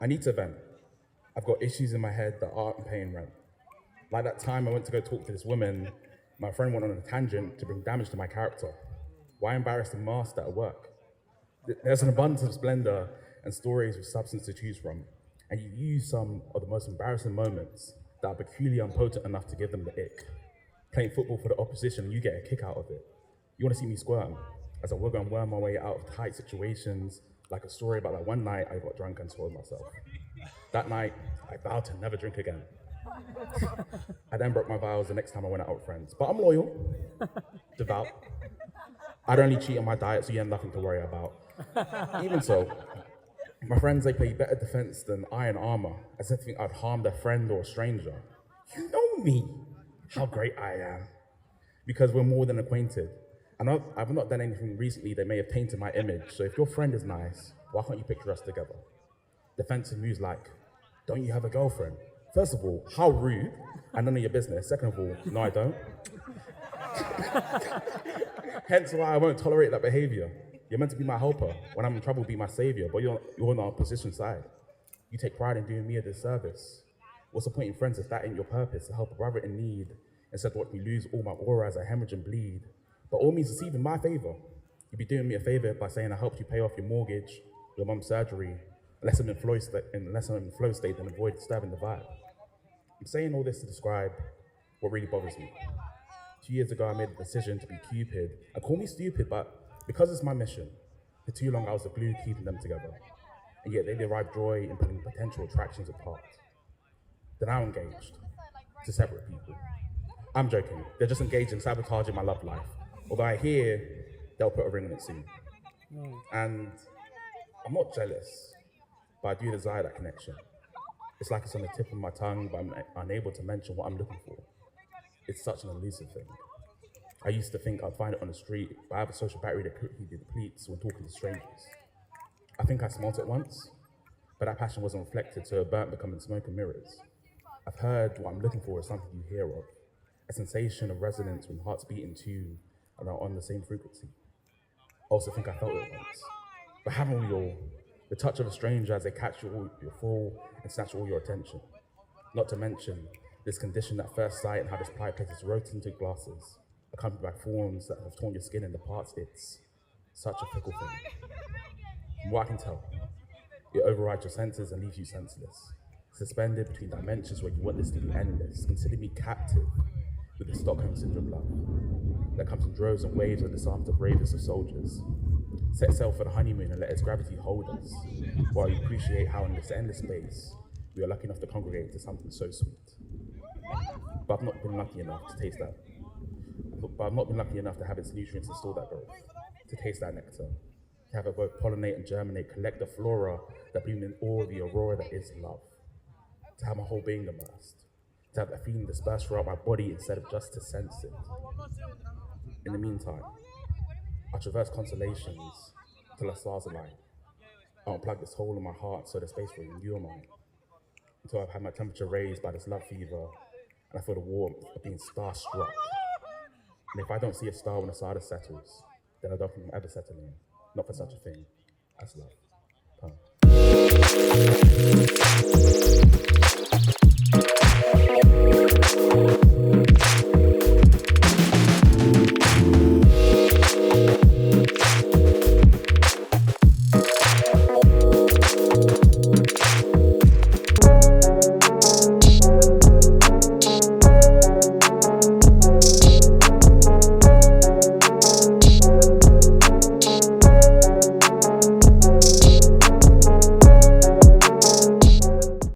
I need to vent. I've got issues in my head that aren't paying rent. Like that time I went to go talk to this woman, my friend went on a tangent to bring damage to my character. Why embarrass the master at work? There's an abundance of splendor and stories with substance to choose from, and you use some of the most embarrassing moments that are peculiarly unpotent enough to give them the ick. Playing football for the opposition, you get a kick out of it. You want to see me squirm as I wiggle and worm my way out of tight situations, like a story about that one night I got drunk and swore myself. That night, I vowed to never drink again. I then broke my vows the next time I went out with friends. But I'm loyal, devout. I'd only cheat on my diet, so you have nothing to worry about. Even so, my friends, they play better defense than iron armor, as if they think I'd harm their friend or a stranger. You know me, how great I am. Because we're more than acquainted. I've not done anything recently that may have tainted my image, so if your friend is nice, why can't you picture us together? Defensive moves like, don't you have a girlfriend? First of all, how rude, and none of your business. Second of all, no, I don't. Hence why I won't tolerate that behavior. You're meant to be my helper. When I'm in trouble, be my savior, but you're on the opposition side. You take pride in doing me a disservice. What's the point in friends if that ain't your purpose, to help a brother in need, instead watch me lose all my aura as I hemorrhage and bleed? But all means receive in my favor. You'd be doing me a favor by saying I helped you pay off your mortgage, your mum's surgery, unless I'm in flow state, then avoid disturbing the vibe. I'm saying all this to describe what really bothers me. 2 years ago, I made the decision to be Cupid. And call me stupid, but because it's my mission, for too long I was the glue keeping them together. And yet they derive joy in pulling potential attractions apart. They're now engaged to separate people. I'm joking, they're just engaged in sabotaging my love life. Although I hear they'll put a ring on it soon. And I'm not jealous, but I do desire that connection. It's like it's on the tip of my tongue, but I'm unable to mention what I'm looking for. It's such an elusive thing. I used to think I'd find it on the street, but I have a social battery that quickly depletes when talking to strangers. I think I smelt it once, but that passion wasn't reflected, so it burnt, becoming smoke and mirrors. I've heard what I'm looking for is something you hear of, a sensation of resonance when hearts beat in tune and are on the same frequency. I also think I felt it once. But haven't we all? The touch of a stranger as they catch your fall and snatch all your attention. Not to mention this condition at first sight and how this pie places rose-tinted glasses, accompanied by forms that have torn your skin into parts. It's such a fickle thing. From what I can tell, it overrides your senses and leaves you senseless, suspended between dimensions where you want this to be endless. Consider me captive with the Stockholm Syndrome love that comes in droves and waves and disarms the bravest of soldiers. Set sail for the honeymoon and let its gravity hold us, while we appreciate how in this endless space we are lucky enough to congregate to something so sweet. But I've not been lucky enough to taste that. But I've not been lucky enough to have its nutrients install that growth, to taste that nectar, to have it both pollinate and germinate, collect the flora that bloom in all the aurora that is love, to have my whole being immersed, to have that feeling dispersed throughout my body instead of just to sense it. In the meantime, I traverse constellations till the stars align. I unplug this hole in my heart so there's space for you and mine. Until I've had my temperature raised by this love fever and I feel the warmth of being starstruck. And if I don't see a star when the stardust settles, then I don't think I'm ever settling. Not for such a thing as love. Poem.